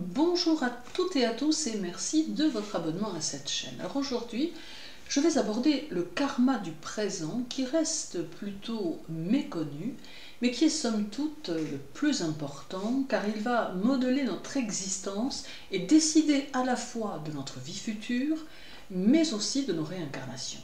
Bonjour à toutes et à tous et merci de votre abonnement à cette chaîne. Alors aujourd'hui, je vais aborder le karma du présent qui reste plutôt méconnu, mais qui est somme toute le plus important car il va modeler notre existence et décider à la fois de notre vie future, mais aussi de nos réincarnations.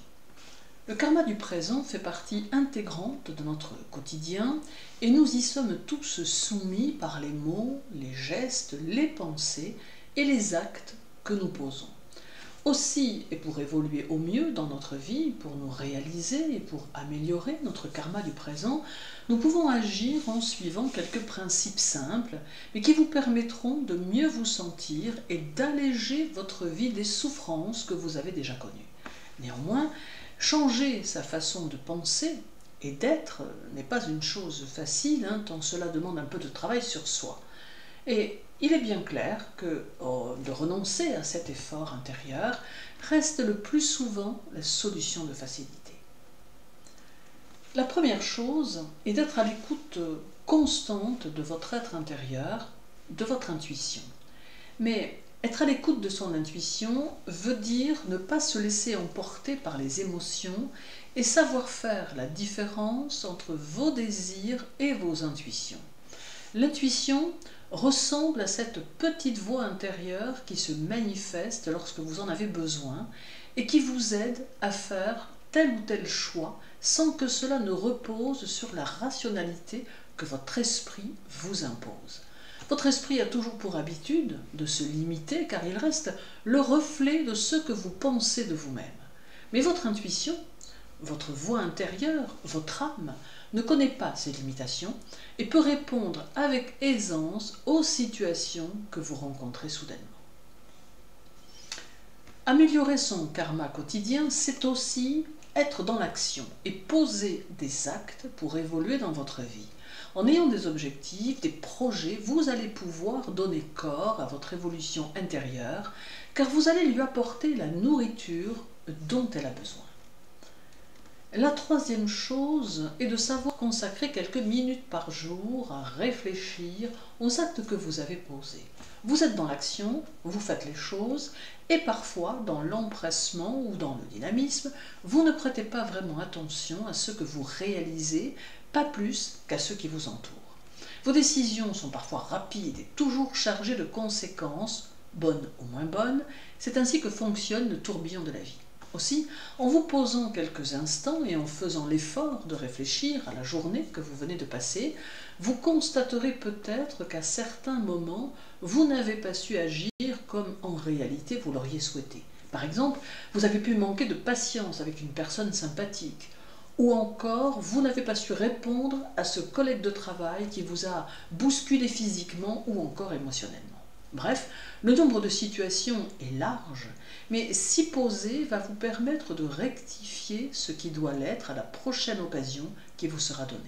Le karma du présent fait partie intégrante de notre quotidien et nous y sommes tous soumis par les mots, les gestes, les pensées et les actes que nous posons. Aussi, et pour évoluer au mieux dans notre vie, pour nous réaliser et pour améliorer notre karma du présent, nous pouvons agir en suivant quelques principes simples, mais qui vous permettront de mieux vous sentir et d'alléger votre vie des souffrances que vous avez déjà connues. Néanmoins, changer sa façon de penser et d'être n'est pas une chose facile, tant cela demande un peu de travail sur soi. Et il est bien clair que de renoncer à cet effort intérieur reste le plus souvent la solution de facilité. La première chose est d'être à l'écoute constante de votre être intérieur, de votre intuition. Mais être à l'écoute de son intuition veut dire ne pas se laisser emporter par les émotions et savoir faire la différence entre vos désirs et vos intuitions. L'intuition ressemble à cette petite voix intérieure qui se manifeste lorsque vous en avez besoin et qui vous aide à faire tel ou tel choix sans que cela ne repose sur la rationalité que votre esprit vous impose. Votre esprit a toujours pour habitude de se limiter car il reste le reflet de ce que vous pensez de vous-même. Mais votre intuition, votre voix intérieure, votre âme, ne connaît pas ces limitations et peut répondre avec aisance aux situations que vous rencontrez soudainement. Améliorer son karma quotidien, c'est aussi être dans l'action et poser des actes pour évoluer dans votre vie. En ayant des objectifs, des projets, vous allez pouvoir donner corps à votre évolution intérieure, car vous allez lui apporter la nourriture dont elle a besoin. La troisième chose est de savoir consacrer quelques minutes par jour à réfléchir aux actes que vous avez posés. Vous êtes dans l'action, vous faites les choses, et parfois, dans l'empressement ou dans le dynamisme, vous ne prêtez pas vraiment attention à ce que vous réalisez, pas plus qu'à ceux qui vous entourent. Vos décisions sont parfois rapides et toujours chargées de conséquences, bonnes ou moins bonnes. C'est ainsi que fonctionne le tourbillon de la vie. Aussi, en vous posant quelques instants et en faisant l'effort de réfléchir à la journée que vous venez de passer, vous constaterez peut-être qu'à certains moments, vous n'avez pas su agir comme en réalité vous l'auriez souhaité. Par exemple, vous avez pu manquer de patience avec une personne sympathique, ou encore vous n'avez pas su répondre à ce collègue de travail qui vous a bousculé physiquement ou encore émotionnellement. Bref, le nombre de situations est large, mais s'y poser va vous permettre de rectifier ce qui doit l'être à la prochaine occasion qui vous sera donnée.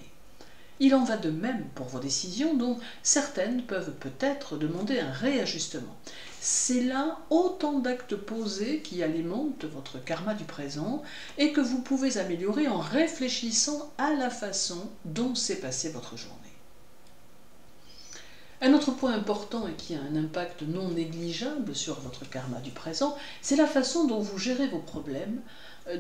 Il en va de même pour vos décisions dont certaines peuvent peut-être demander un réajustement. C'est là autant d'actes posés qui alimentent votre karma du présent et que vous pouvez améliorer en réfléchissant à la façon dont s'est passée votre journée. Un autre point important et qui a un impact non négligeable sur votre karma du présent, c'est la façon dont vous gérez vos problèmes,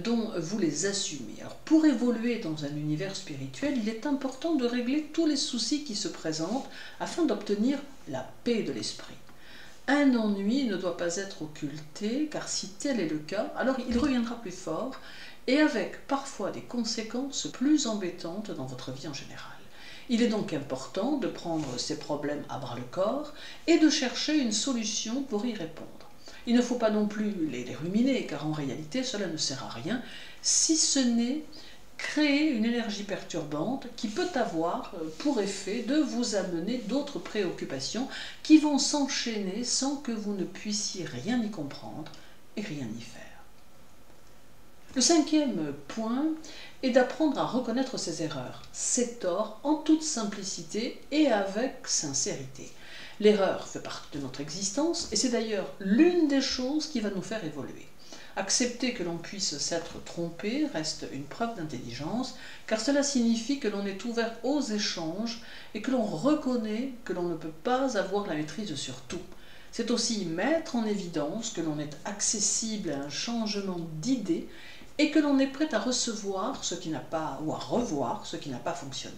dont vous les assumez. Alors, pour évoluer dans un univers spirituel, il est important de régler tous les soucis qui se présentent afin d'obtenir la paix de l'esprit. Un ennui ne doit pas être occulté, car si tel est le cas, alors il reviendra plus fort et avec parfois des conséquences plus embêtantes dans votre vie en général. Il est donc important de prendre ces problèmes à bras-le-corps et de chercher une solution pour y répondre. Il ne faut pas non plus les ruminer, car en réalité, cela ne sert à rien, si ce n'est créer une énergie perturbante qui peut avoir pour effet de vous amener d'autres préoccupations qui vont s'enchaîner sans que vous ne puissiez rien y comprendre et rien y faire. Le cinquième point est d'apprendre à reconnaître ses erreurs, ses torts en toute simplicité et avec sincérité. L'erreur fait partie de notre existence et c'est d'ailleurs l'une des choses qui va nous faire évoluer. Accepter que l'on puisse s'être trompé reste une preuve d'intelligence, car cela signifie que l'on est ouvert aux échanges et que l'on reconnaît que l'on ne peut pas avoir la maîtrise sur tout. C'est aussi mettre en évidence que l'on est accessible à un changement d'idée et que l'on est prêt à recevoir ce qui n'a pas, ou à revoir ce qui n'a pas fonctionné.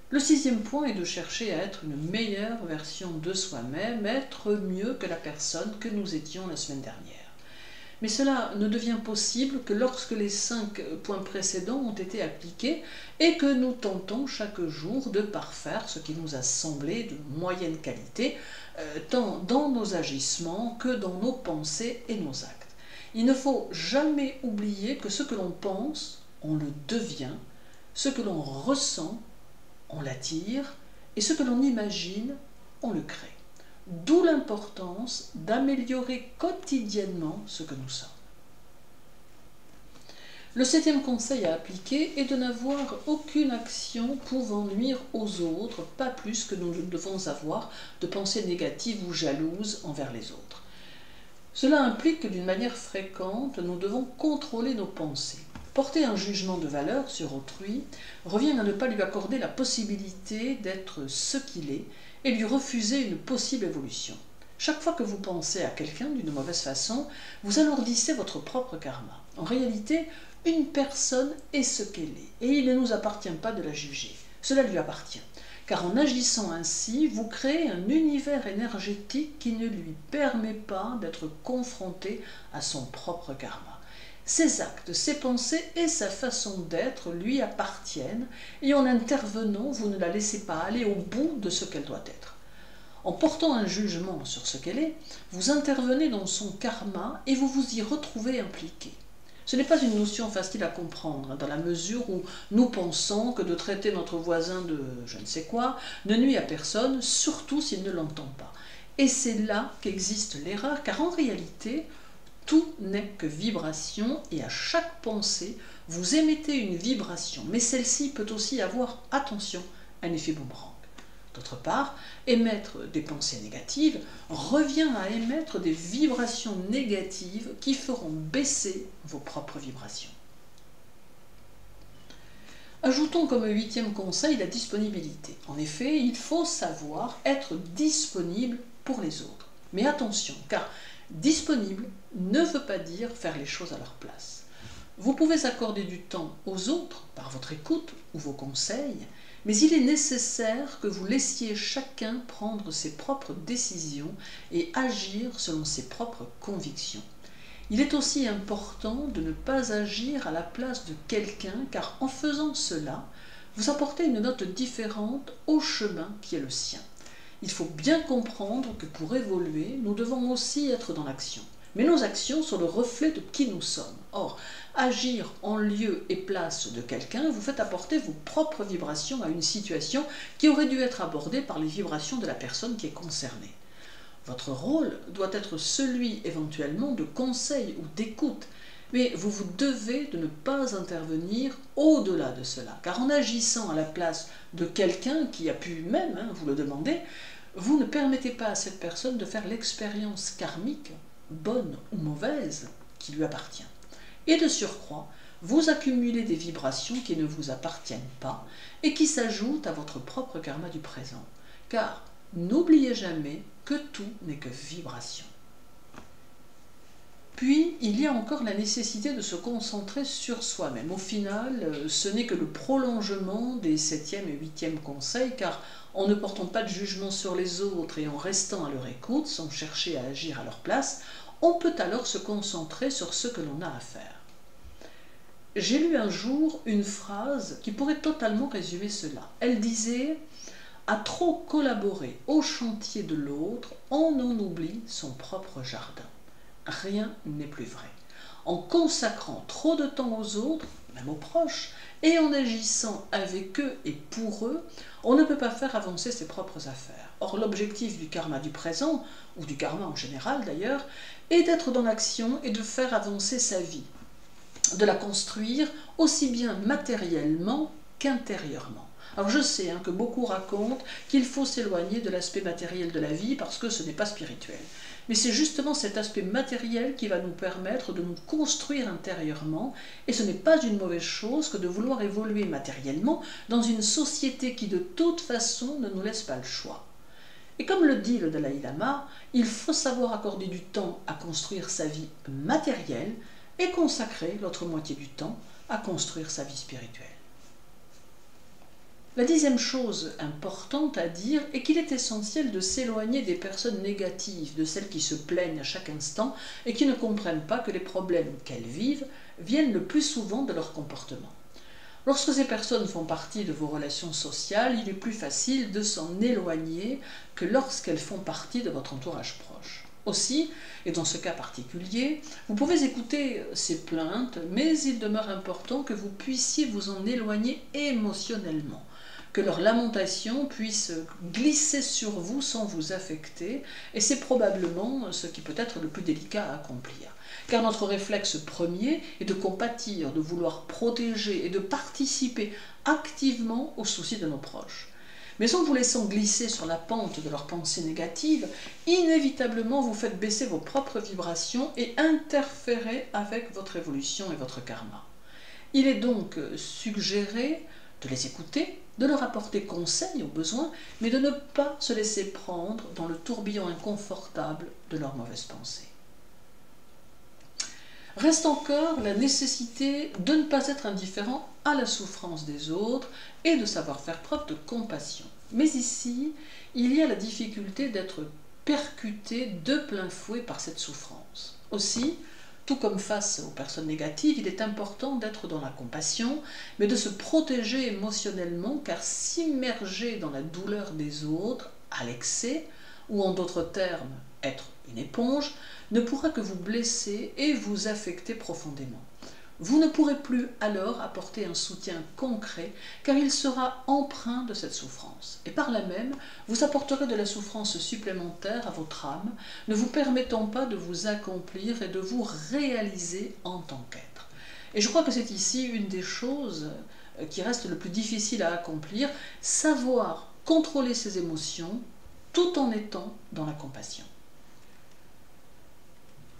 Le sixième point est de chercher à être une meilleure version de soi-même, être mieux que la personne que nous étions la semaine dernière. Mais cela ne devient possible que lorsque les 5 points précédents ont été appliqués et que nous tentons chaque jour de parfaire ce qui nous a semblé de moyenne qualité, tant dans nos agissements que dans nos pensées et nos actes. Il ne faut jamais oublier que ce que l'on pense, on le devient, ce que l'on ressent, on l'attire, et ce que l'on imagine, on le crée. D'où l'importance d'améliorer quotidiennement ce que nous sommes. Le 7e conseil à appliquer est de n'avoir aucune action pouvant nuire aux autres, pas plus que nous ne devons avoir de pensées négatives ou jalouses envers les autres. Cela implique que d'une manière fréquente, nous devons contrôler nos pensées. Porter un jugement de valeur sur autrui revient à ne pas lui accorder la possibilité d'être ce qu'il est et lui refuser une possible évolution. Chaque fois que vous pensez à quelqu'un d'une mauvaise façon, vous alourdissez votre propre karma. En réalité, une personne est ce qu'elle est et il ne nous appartient pas de la juger. Cela lui appartient. Car en agissant ainsi, vous créez un univers énergétique qui ne lui permet pas d'être confronté à son propre karma. Ses actes, ses pensées et sa façon d'être lui appartiennent et en intervenant, vous ne la laissez pas aller au bout de ce qu'elle doit être. En portant un jugement sur ce qu'elle est, vous intervenez dans son karma et vous vous y retrouvez impliqué. Ce n'est pas une notion facile à comprendre, dans la mesure où nous pensons que de traiter notre voisin de je ne sais quoi ne nuit à personne, surtout s'il ne l'entend pas. Et c'est là qu'existe l'erreur, car en réalité, tout n'est que vibration et à chaque pensée, vous émettez une vibration, mais celle-ci peut aussi avoir, attention, un effet boomerang. D'autre part, émettre des pensées négatives revient à émettre des vibrations négatives qui feront baisser vos propres vibrations. Ajoutons comme 8e conseil la disponibilité. En effet, il faut savoir être disponible pour les autres. Mais attention, car disponible ne veut pas dire faire les choses à leur place. Vous pouvez accorder du temps aux autres par votre écoute ou vos conseils, mais il est nécessaire que vous laissiez chacun prendre ses propres décisions et agir selon ses propres convictions. Il est aussi important de ne pas agir à la place de quelqu'un, car en faisant cela, vous apportez une note différente au chemin qui est le sien. Il faut bien comprendre que pour évoluer, nous devons aussi être dans l'action. Mais nos actions sont le reflet de qui nous sommes. Or, agir en lieu et place de quelqu'un vous fait apporter vos propres vibrations à une situation qui aurait dû être abordée par les vibrations de la personne qui est concernée. Votre rôle doit être celui éventuellement de conseil ou d'écoute, mais vous vous devez de ne pas intervenir au-delà de cela, car en agissant à la place de quelqu'un qui a pu même vous le demander, vous ne permettez pas à cette personne de faire l'expérience karmique, bonne ou mauvaise, qui lui appartient. Et de surcroît, vous accumulez des vibrations qui ne vous appartiennent pas et qui s'ajoutent à votre propre karma du présent. Car n'oubliez jamais que tout n'est que vibration. Puis, il y a encore la nécessité de se concentrer sur soi-même. Au final, ce n'est que le prolongement des 7e et 8e conseils, car en ne portant pas de jugement sur les autres et en restant à leur écoute, sans chercher à agir à leur place, on peut alors se concentrer sur ce que l'on a à faire. J'ai lu un jour une phrase qui pourrait totalement résumer cela. Elle disait « À trop collaborer au chantier de l'autre, on en oublie son propre jardin. » Rien n'est plus vrai. En consacrant trop de temps aux autres, même aux proches, et en agissant avec eux et pour eux, on ne peut pas faire avancer ses propres affaires. Or, l'objectif du karma du présent, ou du karma en général d'ailleurs, est d'être dans l'action et de faire avancer sa vie, de la construire aussi bien matériellement qu'intérieurement. Alors je sais que beaucoup racontent qu'il faut s'éloigner de l'aspect matériel de la vie parce que ce n'est pas spirituel. Mais c'est justement cet aspect matériel qui va nous permettre de nous construire intérieurement, et ce n'est pas une mauvaise chose que de vouloir évoluer matériellement dans une société qui de toute façon ne nous laisse pas le choix. Et comme le dit le Dalai Lama, il faut savoir accorder du temps à construire sa vie matérielle et consacrer l'autre moitié du temps à construire sa vie spirituelle. La 10e chose importante à dire est qu'il est essentiel de s'éloigner des personnes négatives, de celles qui se plaignent à chaque instant et qui ne comprennent pas que les problèmes qu'elles vivent viennent le plus souvent de leur comportement. Lorsque ces personnes font partie de vos relations sociales, il est plus facile de s'en éloigner que lorsqu'elles font partie de votre entourage proche. Aussi, et dans ce cas particulier, vous pouvez écouter ces plaintes, mais il demeure important que vous puissiez vous en éloigner émotionnellement, que leurs lamentations puissent glisser sur vous sans vous affecter, et c'est probablement ce qui peut être le plus délicat à accomplir. Car notre réflexe premier est de compatir, de vouloir protéger et de participer activement aux soucis de nos proches. Mais en vous laissant glisser sur la pente de leurs pensées négatives, inévitablement vous faites baisser vos propres vibrations et interférer avec votre évolution et votre karma. Il est donc suggéré de les écouter, de leur apporter conseil au besoin, mais de ne pas se laisser prendre dans le tourbillon inconfortable de leurs mauvaises pensées. Reste encore la nécessité de ne pas être indifférent à la souffrance des autres et de savoir faire preuve de compassion. Mais ici, il y a la difficulté d'être percuté de plein fouet par cette souffrance. Aussi, tout comme face aux personnes négatives, il est important d'être dans la compassion, mais de se protéger émotionnellement, car s'immerger dans la douleur des autres à l'excès, ou en d'autres termes, être une éponge, ne pourra que vous blesser et vous affecter profondément. Vous ne pourrez plus alors apporter un soutien concret car il sera empreint de cette souffrance. Et par là même, vous apporterez de la souffrance supplémentaire à votre âme, ne vous permettant pas de vous accomplir et de vous réaliser en tant qu'être. Et je crois que c'est ici une des choses qui reste le plus difficile à accomplir, savoir contrôler ses émotions tout en étant dans la compassion.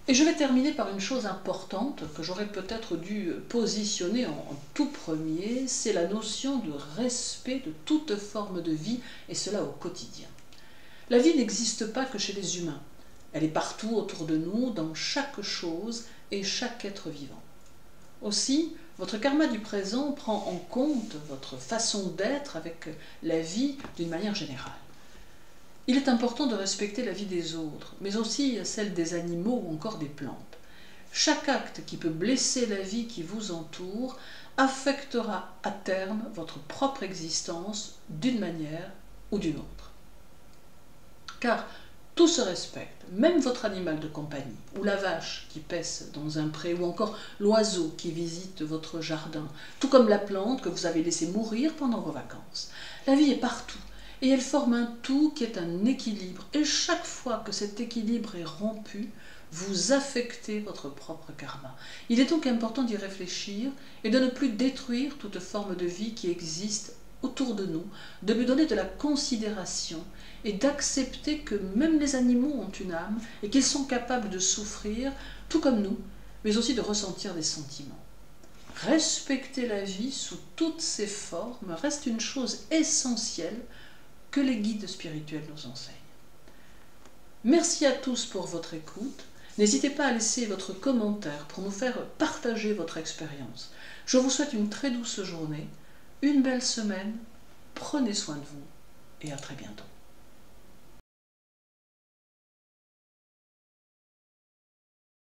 Et je vais terminer par une chose importante que j'aurais peut-être dû positionner en tout premier, c'est la notion de respect de toute forme de vie, et cela au quotidien. La vie n'existe pas que chez les humains, elle est partout autour de nous, dans chaque chose et chaque être vivant. Aussi, votre karma du présent prend en compte votre façon d'être avec la vie d'une manière générale. Il est important de respecter la vie des autres, mais aussi celle des animaux ou encore des plantes. Chaque acte qui peut blesser la vie qui vous entoure affectera à terme votre propre existence d'une manière ou d'une autre. Car tout se respecte, même votre animal de compagnie, ou la vache qui paisse dans un pré, ou encore l'oiseau qui visite votre jardin, tout comme la plante que vous avez laissée mourir pendant vos vacances. La vie est partout. Et elle forme un tout qui est un équilibre. Et chaque fois que cet équilibre est rompu, vous affectez votre propre karma. Il est donc important d'y réfléchir et de ne plus détruire toute forme de vie qui existe autour de nous, de lui donner de la considération et d'accepter que même les animaux ont une âme et qu'ils sont capables de souffrir, tout comme nous, mais aussi de ressentir des sentiments. Respecter la vie sous toutes ses formes reste une chose essentielle que les guides spirituels nous enseignent. Merci à tous pour votre écoute. N'hésitez pas à laisser votre commentaire pour nous faire partager votre expérience. Je vous souhaite une très douce journée, une belle semaine, prenez soin de vous et à très bientôt.